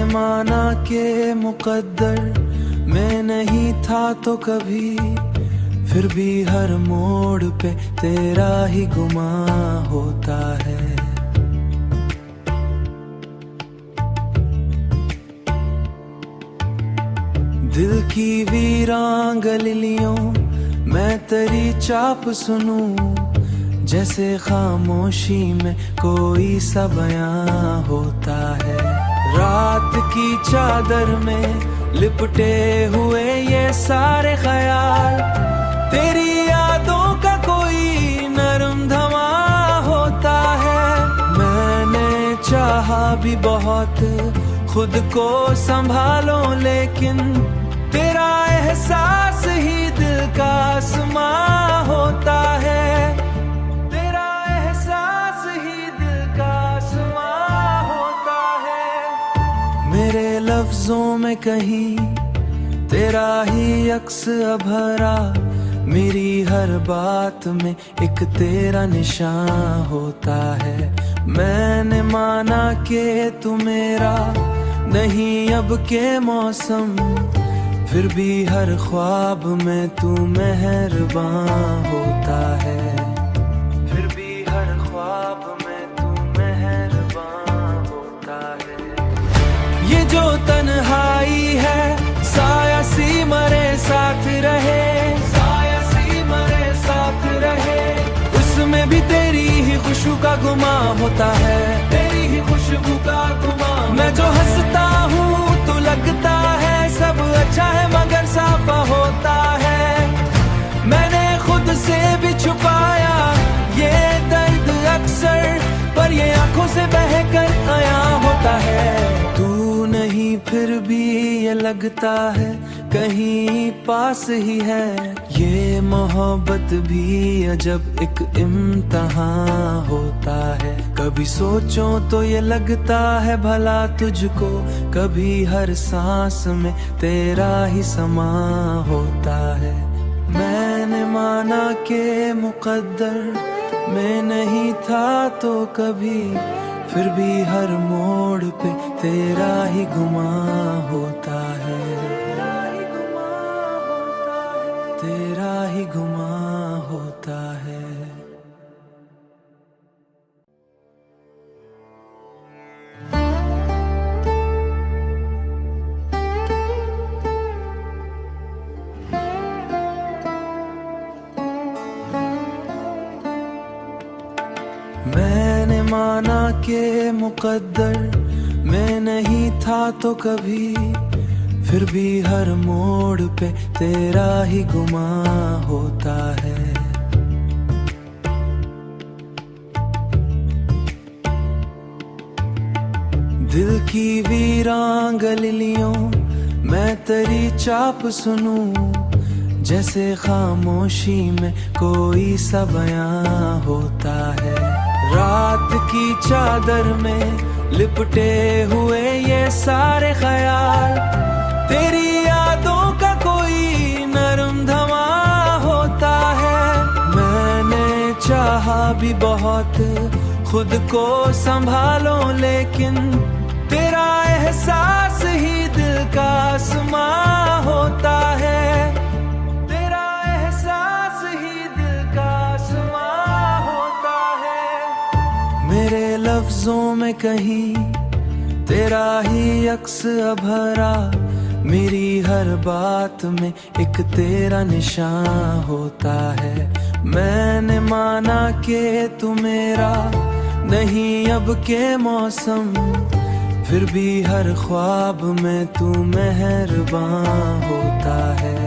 माना के मुकद्दर मैं नहीं था तो कभी, फिर भी हर मोड़ पे तेरा ही गुमां होता है। दिल की वीरान गलियों मैं तेरी चाप सुनूं, जैसे खामोशी में कोई सा बयां होता है। रात की चादर में लिपटे हुए ये सारे ख्याल, तेरी यादों का कोई नरम धमां होता है। मैंने चाहा भी बहुत खुद को संभालो, लेकिन तेरा एहसास ही दिल का आसमां होता है। तेरा एहसास ही दिल का आसमां होता है। मेरे लफ्जों में कहीं तेरा ही अक्स अभरा, मेरी हर बात में एक तेरा निशान होता है। मैंने माना कि तू मेरा नहीं अब के मौसम, फिर भी हर ख्वाब में तू मेहरबान होता है। फिर भी हर ख्वाब में तू मेहरबान होता है। ये जो तन्हाई है साया सी मरे साथ रहे, साया सी मरे साथ रहे, उसमें भी तेरी ही खुशबू का गुमां होता है। तेरी ही खुशबू का गुमां। मैं जो हंसता हूँ तो लगता है सब अच्छा है, मगर साफा होता है। मैंने खुद से भी छुपाया ये दर्द अक्सर, पर ये आंखों से बहकर आया होता है। तू नहीं फिर भी ये लगता है कहीं पास ही है। ये मोहब्बत भी अजब एक इम्तिहान होता है। कभी सोचो तो ये लगता है भला तुझको, कभी हर सांस में तेरा ही समा होता है। मैंने माना के मुकद्दर मैं नहीं था तो कभी, फिर भी हर मोड़ पे तेरा ही गुमां होता है। तेरा ही गुमां होता है। मैंने माना के मुकद्दर मैं नहीं था तो कभी, फिर भी हर मोड़ पे तेरा ही गुमां होता है। दिल की वीरान गलियों मैं तेरी चाप सुनूं, जैसे खामोशी में कोई सा बयां होता है। रात की चादर में लिपटे हुए ये सारे ख्याल, तेरी यादों का कोई नरम धमां होता है। मैंने चाहा भी बहुत खुद को संभालो, लेकिन तेरा एहसास ही दिल का आसमां होता है। तेरा एहसास ही दिल का आसमां होता है। मेरे लफ्जों में कहीं तेरा ही अक्स अभरा, मेरी हर बात में एक तेरा निशान होता है। मैंने माना कि तू मेरा नहीं अब के मौसम, फिर भी हर ख्वाब में तू मेहरबान होता है।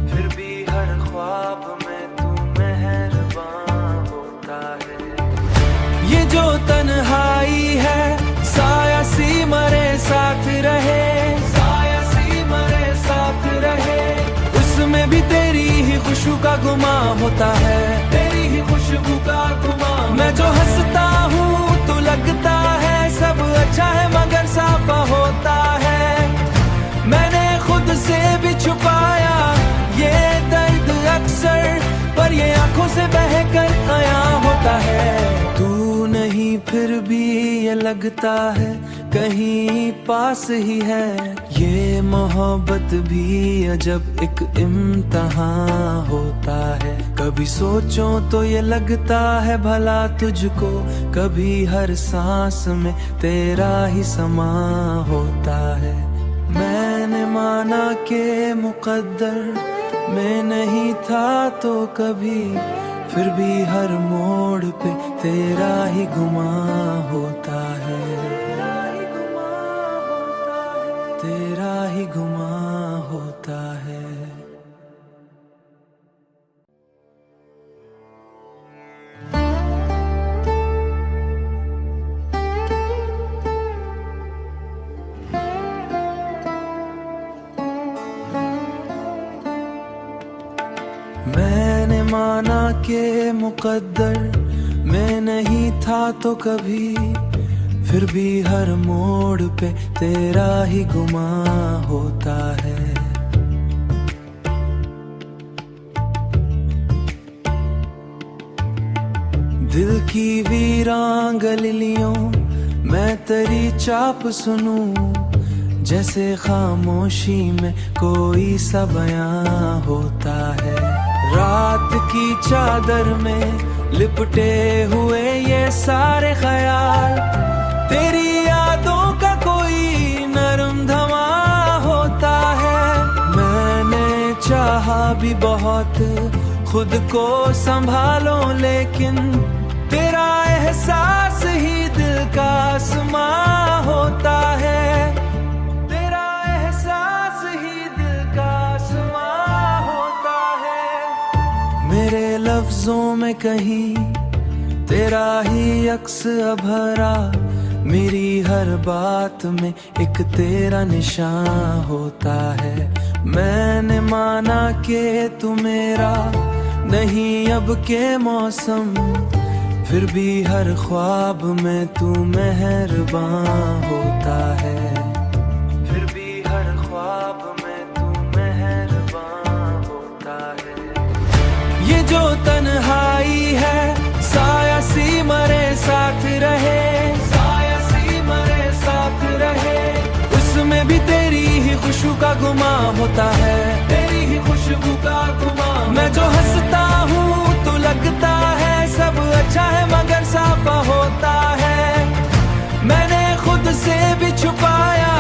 फिर भी हर ख्वाब में तू मेहरबान होता है। ये जो तन्हाई है साया सी मरे साथ रहे, साया सी मरे साथ रहे, उसमें भी तेरी ही खुशबू का गुमां होता है। तेरी ही खुशबू का गुमां। मैं जो हंसता हूँ तो लगता है सब अच्छा है, मगर साफा होता है। मैंने खुद से भी छुपाया ये दर्द अक्सर, पर ये आंखों से बहकर आया होता है। तू नहीं फिर भी ये लगता है कहीं पास ही है। ये मोहब्बत भी अजब एक इम्तहान होता है। कभी सोचो तो ये लगता है भला तुझको, कभी हर सांस में तेरा ही समा होता है। मैंने माना कि मुकद्दर में नहीं था तो कभी, फिर भी हर मोड़ पे तेरा ही गुमां होता है। तेरा ही गुमां होता है। मैंने माना कि मुकद्दर में नहीं था तो कभी, फिर भी हर मोड़ पे तेरा ही गुमां होता है। दिल की वीरान गलियों मैं तेरी चाप सुनूं, जैसे खामोशी में कोई सा बयां होता है। रात की चादर में लिपटे हुए ये सारे ख्याल, तेरी यादों का कोई नरम धमा होता है। मैंने चाहा भी बहुत खुद को संभालो, लेकिन तेरा एहसास ही दिल का आसमां होता है। तेरा एहसास ही दिल का आसमां होता है। मेरे लफ्जों में कहीं तेरा ही अक्स अभरा, मेरी हर बात में एक तेरा निशान होता है। मैंने माना कि तू मेरा नहीं अब के मौसम, फिर भी हर ख्वाब में तू मेहरबान होता है। फिर भी हर ख्वाब में तू मेहरबान होता है। ये जो तन्हाई है साया सी मरे साथ रहे, साया सी मरे साथ रहे। उसमें भी तेरी ही खुशबू का गुमां होता है, तेरी ही खुशबू का गुमां। मैं जो हंसता हूँ तो लगता है सब अच्छा है, मगर साफा होता है। मैंने खुद से भी छुपाया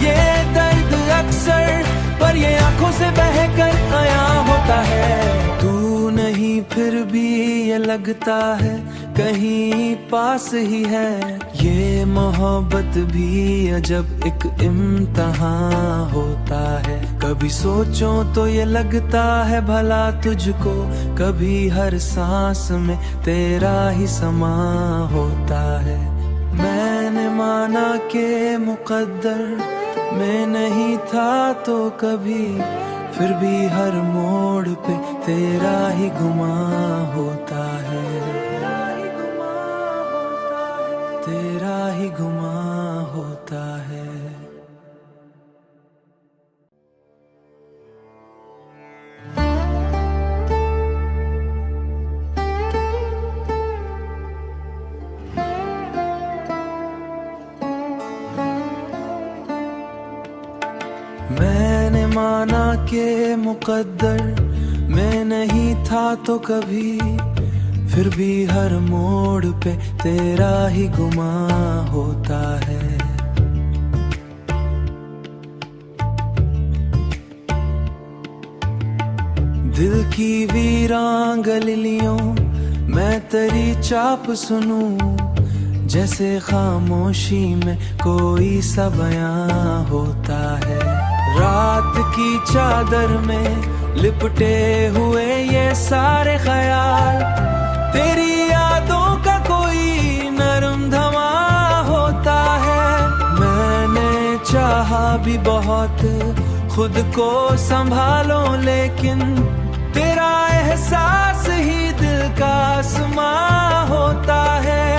ये दर्द अक्सर, पर ये आंखों से बहकर आया होता है। तू नहीं फिर भी ये लगता है कहीं पास ही है। ये मोहब्बत भी अजब एक इम्तहान होता है। कभी सोचो तो ये लगता है भला तुझको, कभी हर सांस में तेरा ही समा होता है। मैंने माना कि मुकद्दर में नहीं था तो कभी, फिर भी हर मोड़ पे तेरा ही गुमां होता है। तेरा ही गुमां होता है। मैंने माना कि मुकद्दर में नहीं था तो कभी, फिर भी हर मोड़ पे तेरा ही गुमां होता है। दिल की वीरान गलियों मैं तेरी चाप सुनूं, जैसे खामोशी में कोई सा बयां होता है। रात की चादर में लिपटे हुए ये सारे ख्याल, तेरी यादों का कोई नरम धमा होता है। मैंने चाहा भी बहुत खुद को संभालो, लेकिन तेरा एहसास ही दिल का आसमां होता है।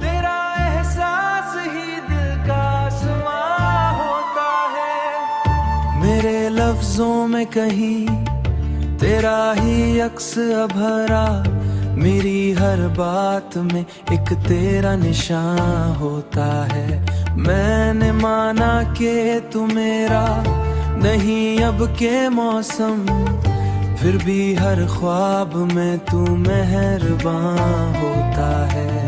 तेरा एहसास ही दिल का आसमां होता है। मेरे लफ्जों में कहीं तेरा ही अक्स अभरा, मेरी हर बात में एक तेरा निशान होता है। मैंने माना कि तू मेरा नहीं अब के मौसम, फिर भी हर ख्वाब में तू मेहरबान होता है।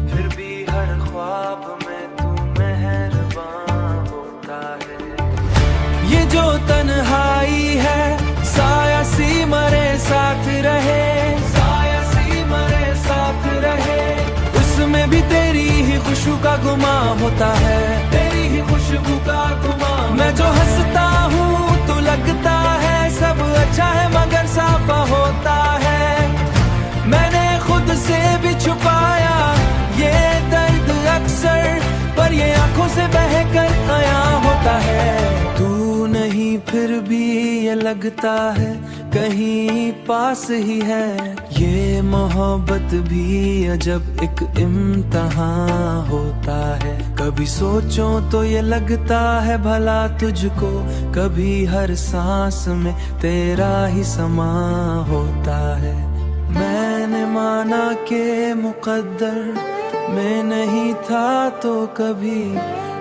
फिर भी हर ख्वाब में तू मेहरबान होता है। ये जो तन्हाई है साया सी मरे साथ रहे, साया सी मरे साथ रहे, उसमें भी तेरी ही खुशबू का गुमा होता है, तेरी ही खुशबू का गुमा। मैं जो हंसता हूँ तो लगता है सब अच्छा है मगर साफा होता है। मैंने खुद से भी छुपाया ये दर्द अक्सर, पर ये आंखों से बहकर आया होता है। तू नहीं फिर भी ये लगता है कहीं पास ही है। ये मोहब्बत भी अजब एक इम्तिहान होता है। कभी सोचो तो ये लगता है भला तुझको, कभी हर सांस में तेरा ही समा होता है। मैंने माना कि मुकद्दर में नहीं था तो कभी,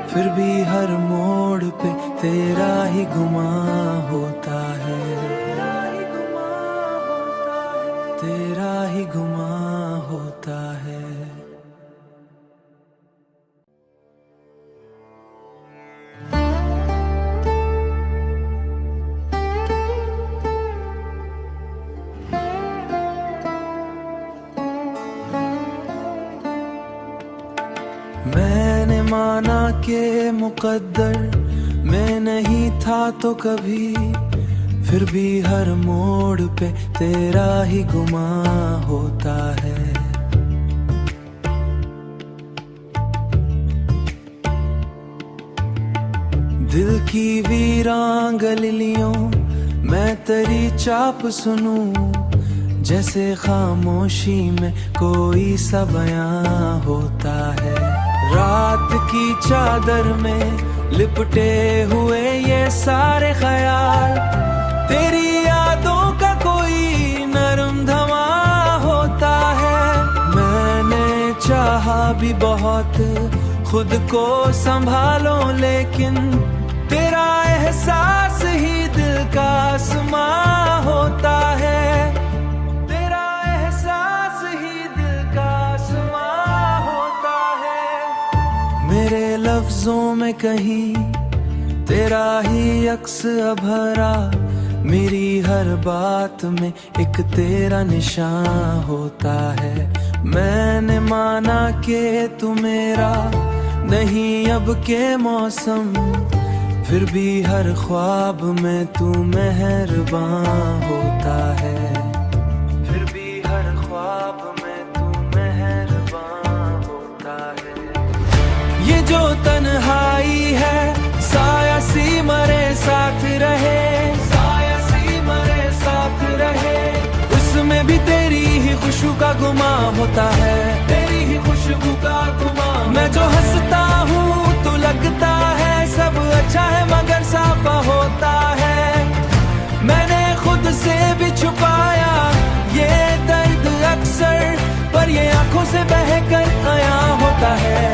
फिर भी हर मोड़ पे तेरा ही गुमा होता है, तेरा ही गुमा होता है। मैंने माना कि मुकद्दर में नहीं था तो कभी, फिर भी हर मोड़ पे तेरा ही गुमा होता है। दिल की वीरान गलियों मैं तेरी चाप सुनूं, जैसे खामोशी में कोई सा बयां होता है। रात की चादर में लिपटे हुए ये सारे ख्याल, तेरी यादों का कोई नरम धमा होता है। मैंने चाहा भी बहुत खुद को संभालो, लेकिन तेरा एहसास ही दिल का आसमां होता है, तेरा एहसास ही दिल का आसमां होता है। मेरे लफ्जों में कहीं तेरा ही अक्स अभरा, मेरी हर बात में एक तेरा निशान होता है। मैंने माना कि तू मेरा नहीं अब के मौसम, फिर भी हर ख्वाब में तू मेहरबान होता है। फिर भी हर ख्वाब में तू मेहरबान होता है। ये जो तन्हाई है साया सी मरे साथ रहे, साया सी मरे साथ रहे, उसमें भी तेरी ही खुशबू का गुमा होता है, तेरी ही खुशबू का गुमा। मैं जो हंसता हूँ तो लगता है सब अच्छा है मगर साफा होता है। मैंने खुद से भी छुपाया ये दर्द अक्सर, पर ये आंखों से बहकर आया होता है।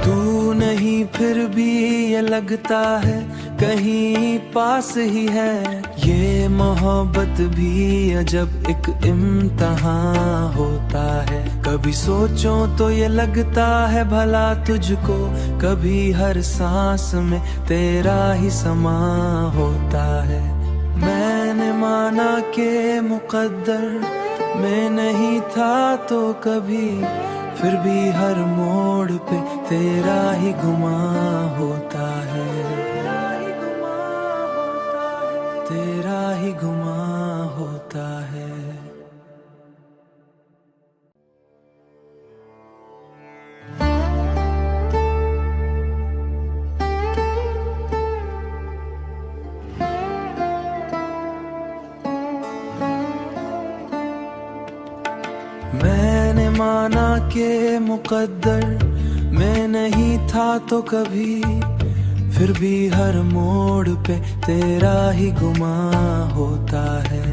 तू नहीं फिर भी ये लगता है कहीं पास ही है। ये मोहब्बत भी अजब एक इम्तिहान होता है। कभी सोचो तो ये लगता है भला तुझको, कभी हर सांस में तेरा ही समा होता है। मैंने माना कि मुकद्दर में नहीं था तो कभी, फिर भी हर मोड़ पे तेरा ही गुमा होता है, तेरा ही गुमा होता है। मैंने माना कि मुकद्दर में नहीं था तो कभी, फिर भी हर मोड़ पे तेरा ही गुमा होता है।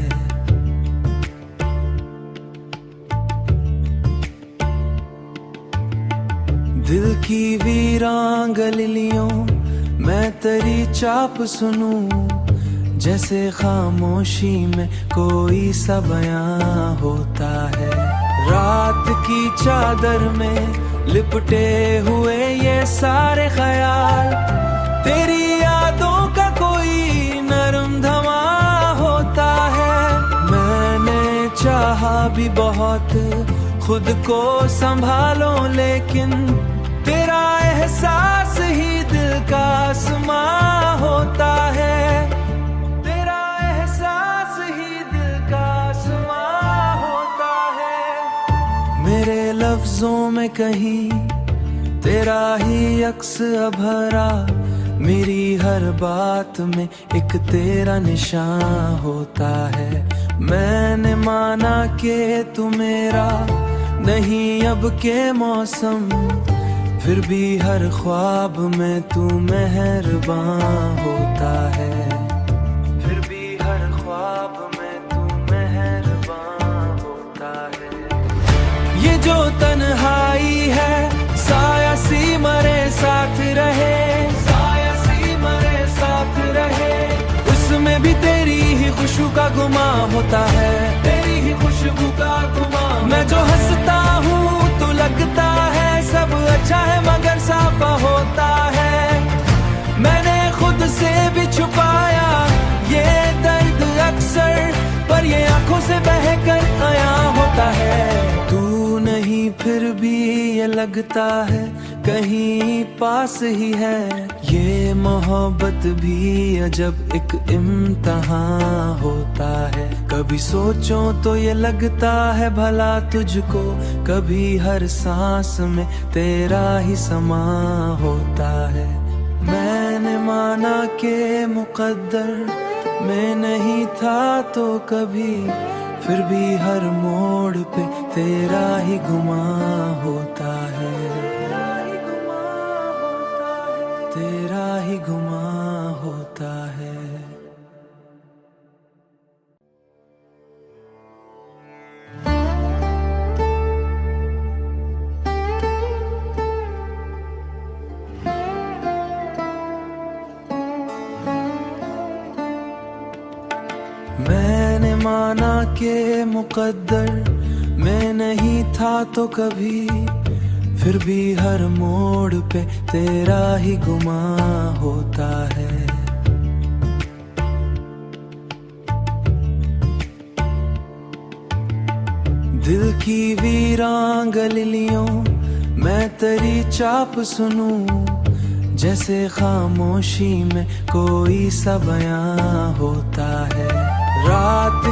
दिल की वीरान गलियों मैं तेरी चाप सुनूं, जैसे खामोशी में कोई सा बयां होता है। रात की चादर में लिपटे हुए ये सारे ख्याल, तेरी यादों का कोई नरम धमा होता है। मैंने चाहा भी बहुत खुद को संभालो, लेकिन तेरा एहसास ही दिल का आसमां होता है। तेरा एहसास ही दिल का आसमां होता है। मेरे लफ्जों में कहीं तेरा ही अक्स अभरा, मेरी हर बात में एक तेरा निशान होता है। मैंने माना कि तू मेरा नहीं अब के मौसम, फिर भी हर ख्वाब में तू मेहरबान होता है। फिर भी हर ख्वाब में तू मेहरबान होता है। ये जो तन्हाई है साया सी मरे साथ रहे, साया सी मरे साथ रहे। उसमें भी तेरी ही खुशबू का गुमा होता है, तेरी ही खुशबू का गुमा। मैं जो हंसता हूँ तो लगता है सब अच्छा है, मगर साफा होता है। मैंने खुद से भी छुपाया ये दर्द अक्सर, पर ये आंखों से बहकर आया होता है। तू नहीं फिर भी ये लगता है कहीं पास ही है। ये मोहब्बत भी अजब एक इम्तिहान होता है। कभी सोचो तो ये लगता है भला तुझको, कभी हर सांस में तेरा ही समा होता है। मैंने माना कि मुकद्दर में नहीं था तो कभी, फिर भी हर मोड़ पे तेरा ही गुमा होता है। तेरा ही गुमा होता है। मैंने माना कि मुकद्दर में नहीं था तो कभी, फिर भी हर मोड़ पे तेरा ही गुमा होता है। दिल की वीरान गलियों मैं तेरी चाप सुनूं, जैसे खामोशी में कोई सा बयां होता है। रात